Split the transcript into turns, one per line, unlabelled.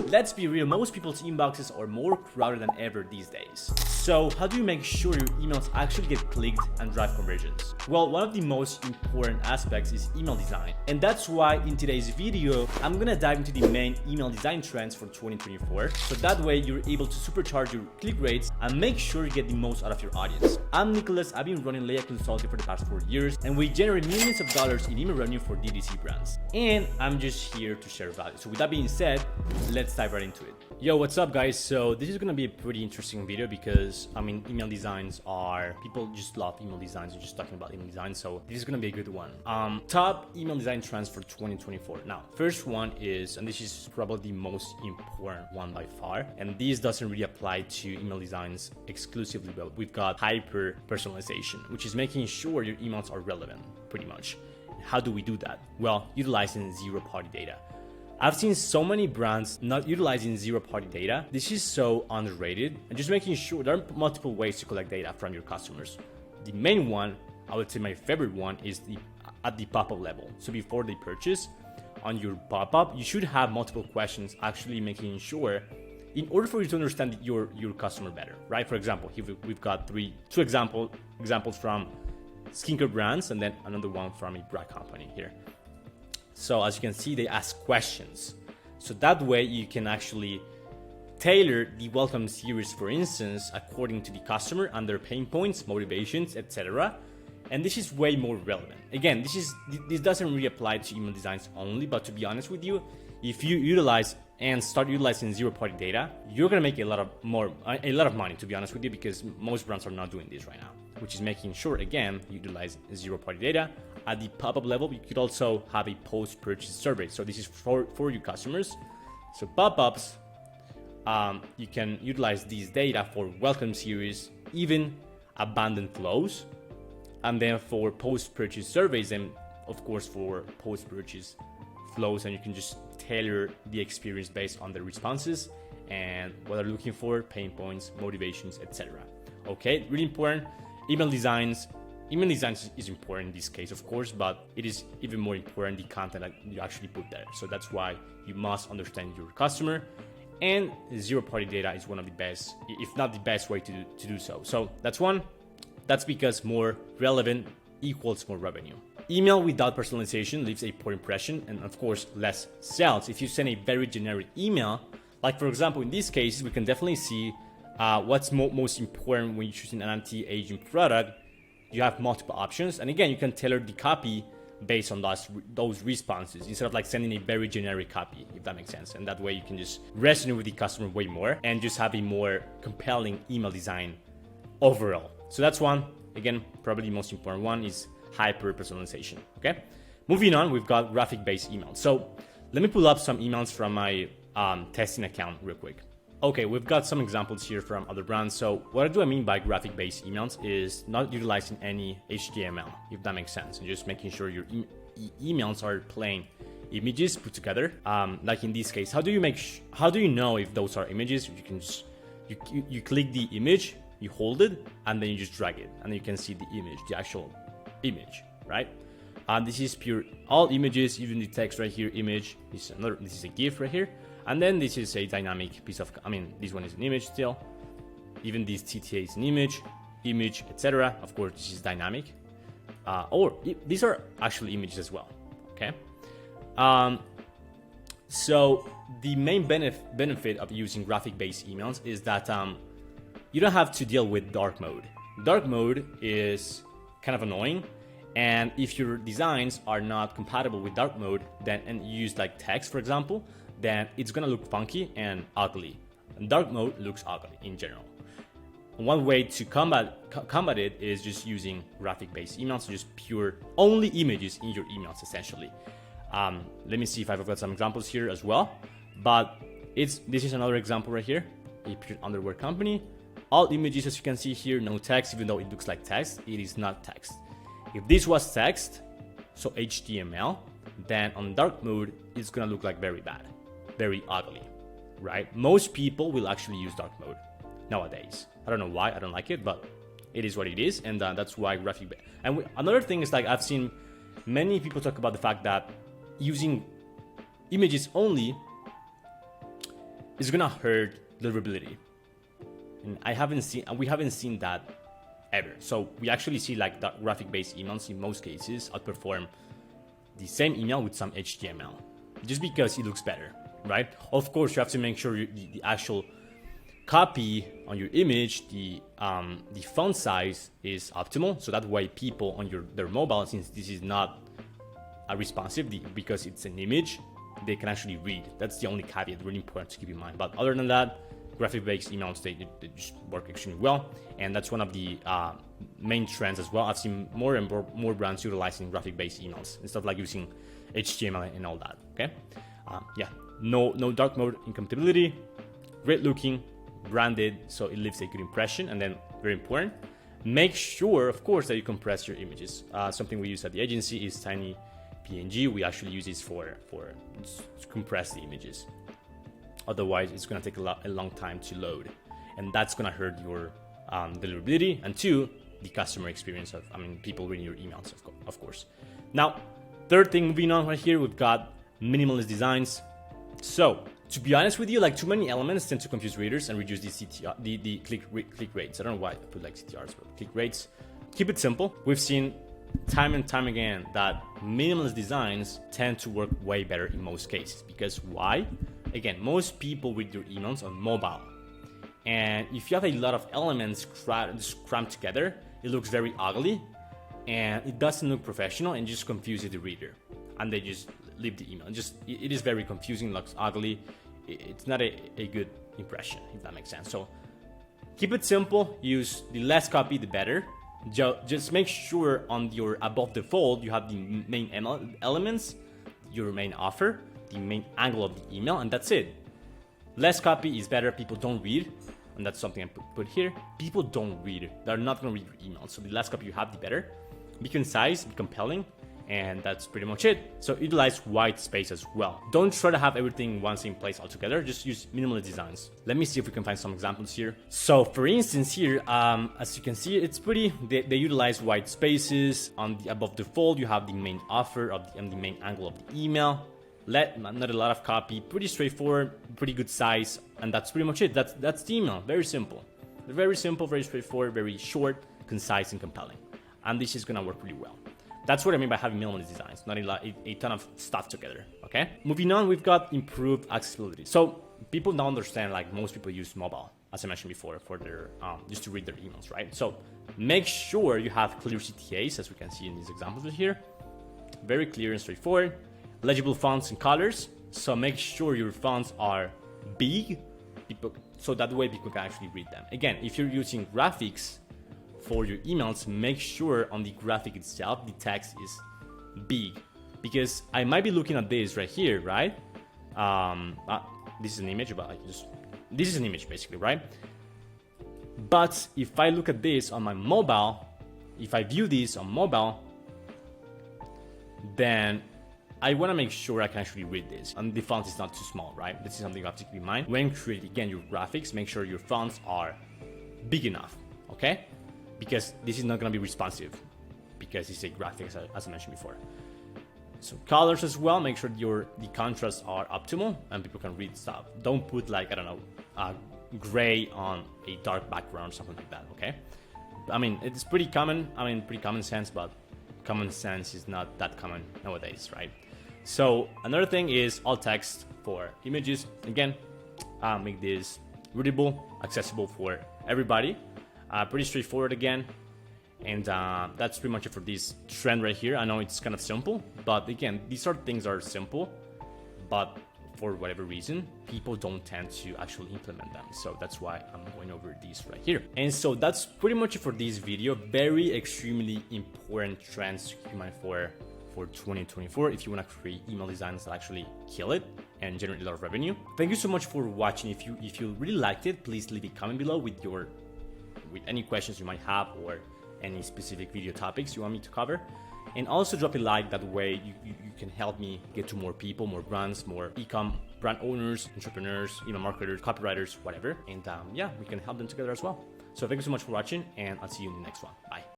let's be real, most people's inboxes are more crowded than ever these days. So how do you make sure your emails actually get clicked and drive conversions? Well, one of the most important aspects is email design. And that's why in today's video, I'm gonna dive into the main email design trends for 2024. So that way you're able to supercharge your click rates and make sure you get the most out of your audience. I'm Nicholas, I've been running Leia Consulting for the past 4 years, and we generate millions of dollars in email revenue for DTC brands. And I'm just here to share value. So with that being said, let's dive right into it. Yo, what's up guys? So this is gonna be a pretty interesting video because email designs are, people just love email designs and just talking about email design. So this is gonna be a good one. Top email design trends for 2024. Now, first one is, and this is probably the most important one by far, and this doesn't really apply to email designs exclusively, but we've got hyper personalization, which is making sure your emails are relevant pretty much. How do we do that? Well, utilizing zero-party data. I've seen so many brands not utilizing zero-party data. This is so underrated, and just making sure there are multiple ways to collect data from your customers. The main one, I would say my favorite one, is at the pop-up level. So before they purchase, on your pop-up, you should have multiple questions, actually making sure, in order for you to understand your customer better, right? For example, here we've got two examples from skincare brands, and then another one from a bra company here. So as you can see, they ask questions. So that way you can actually tailor the welcome series, for instance, according to the customer and their pain points, motivations, etc. And this is way more relevant. Again, this doesn't really apply to email designs only, but to be honest with you, if you utilize and start utilizing zero-party data, you're gonna make a lot of money, to be honest with you, because most brands are not doing this right now, which is making sure, again, you utilize zero-party data. At the pop-up level, you could also have a post-purchase survey. So this is for your customers. So pop-ups, you can utilize these data for welcome series, even abandoned flows, and then for post-purchase surveys, and of course for post-purchase flows, and you can just tailor the experience based on the responses and what they're looking for, pain points, motivations, etc. Okay, really important. Email designs is important in this case, of course, but it is even more important the content that you actually put there. So that's why you must understand your customer, and zero-party data is one of the best, if not the best way to do so. So that's one. That's because more relevant equals more revenue. Email without personalization leaves a poor impression and, of course, less sales. If you send a very generic email, like for example, in this case, we can definitely see what's most important when you're choosing an anti-aging product. You have multiple options, and again, you can tailor the copy based on those responses instead of like sending a very generic copy, if that makes sense. And that way you can just resonate with the customer way more and just have a more compelling email design overall. So that's one. Again, probably the most important one is hyper personalization. Okay, moving on, we've got graphic-based emails. So let me pull up some emails from my testing account real quick. Okay, we've got some examples here from other brands. So what do I mean by graphic-based emails is not utilizing any HTML, if that makes sense, and just making sure your emails are plain images put together. Like in this case, how do you know if those are images? You can just you click the image, you hold it, and then you just drag it, and you can see the image, the actual image, right? This is pure all images, even the text right here, image. This is a GIF right here. And then this is a dynamic piece of, this one is an image still. Even this TTA is an image, etc. Of course, this is dynamic. These are actually images as well, okay? So the main benefit of using graphic-based emails is that you don't have to deal with dark mode. Dark mode is kind of annoying. And if your designs are not compatible with dark mode, then and you use like text, for example, then it's gonna look funky and ugly. And dark mode looks ugly in general. One way to combat it is just using graphic-based emails, so just pure only images in your emails essentially. Let me see if I've got some examples here as well. But this is another example right here, a pure underwear company. All images, as you can see here, no text, even though it looks like text, it is not text. If this was text, so HTML, then on dark mode, it's gonna look like very bad, very ugly, right? Most people will actually use dark mode nowadays. I don't know why, I don't like it, but it is what it is, and that's why graphic. And another thing is, like, I've seen many people talk about the fact that using images only it's gonna hurt deliverability. And we haven't seen that ever. So we actually see like the graphic-based emails in most cases outperform the same email with some HTML, just because it looks better, right? Of course, you have to make sure the actual copy on your image, the font size is optimal, so that way people on their mobile, since this is not a responsive, because it's an image, they can actually read. That's the only caveat, really important to keep in mind. But other than that, graphic-based emails, they just work extremely well, and that's one of the main trends as well. I've seen more and more brands utilizing graphic-based emails instead of like using HTML and all that. Okay, yeah, no dark mode incompatibility, great looking, branded, so it leaves a good impression. And then very important, make sure, of course, that you compress your images. Something we use at the agency is tiny PNG. We actually use this for to compress the images. Otherwise, it's going to take a long time to load, and that's going to hurt your deliverability, and two, the customer experience of, people reading your emails, of course. Now, third thing, moving on right here, we've got minimalist designs. So, to be honest with you, like too many elements tend to confuse readers and reduce the CTR, the click rates. I don't know why I put like CTRs, but click rates. Keep it simple. We've seen time and time again that minimalist designs tend to work way better in most cases. Because why? Again, most people read your emails on mobile, and if you have a lot of elements crammed together, it looks very ugly, and it doesn't look professional, and just confuses the reader, and they just leave the email. It is very confusing, looks ugly. It's not a good impression, if that makes sense. So keep it simple. Use the less copy, the better. Just make sure on your above the fold you have the main elements, your main offer, the main angle of the email, and that's it. Less copy is better. People don't read, and that's something I put here. People don't read. They're not going to read your email. So the less copy you have, the better. Be concise, be compelling, and that's pretty much it. So utilize white space as well. Don't try to have everything in one same place altogether. Just use minimalist designs. Let me see if we can find some examples here. So for instance here, as you can see, it's pretty, they utilize white spaces. On the above the fold, you have the main offer of the main angle of the email. Not a lot of copy, pretty straightforward, pretty good size, and that's pretty much it. That's the email. Very simple, very straightforward, very short, concise, and compelling. And this is gonna work really well. That's what I mean by having minimalist designs, not a ton of stuff together. Okay. Moving on, we've got improved accessibility. So people don't understand, like most people use mobile, as I mentioned before, for their just to read their emails, right? So make sure you have clear CTAs, as we can see in these examples right here. Very clear and straightforward. Legible fonts and colors. So make sure your fonts are big, so that way people can actually read them. Again, if you're using graphics for your emails, make sure on the graphic itself the text is big, because I might be looking at this right here, right? This is an image, but this is an image basically, right? But if I look at this on my mobile, if I view this on mobile, then I want to make sure I can actually read this, and the font is not too small, right? This is something you have to keep in mind when creating, again, your graphics. Make sure your fonts are big enough, okay? Because this is not going to be responsive, because it's a graphic, as I mentioned before. So colors as well. Make sure the contrasts are optimal and people can read stuff. Don't put like, I don't know, gray on a dark background, something like that, okay? I mean, it's pretty common. Pretty common sense, but common sense is not that common nowadays, right? So another thing is alt text for images. Again, make this readable, accessible for everybody. Pretty straightforward again. And that's pretty much it for this trend right here. I know it's kind of simple, but again, these are things that are simple, but for whatever reason, people don't tend to actually implement them. So that's why I'm going over these right here. And so that's pretty much it for this video. Very extremely important trends to keep in mind for 2024 if you want to create email designs that actually kill it and generate a lot of revenue. Thank you so much for watching. If you really liked it, please leave a comment below with any questions you might have or any specific video topics you want me to cover. And also drop a like. That way you can help me get to more people, more brands, more e-com brand owners, entrepreneurs, email marketers, copywriters, whatever. And yeah, we can help them together as well. So thank you so much for watching, and I'll see you in the next one. Bye.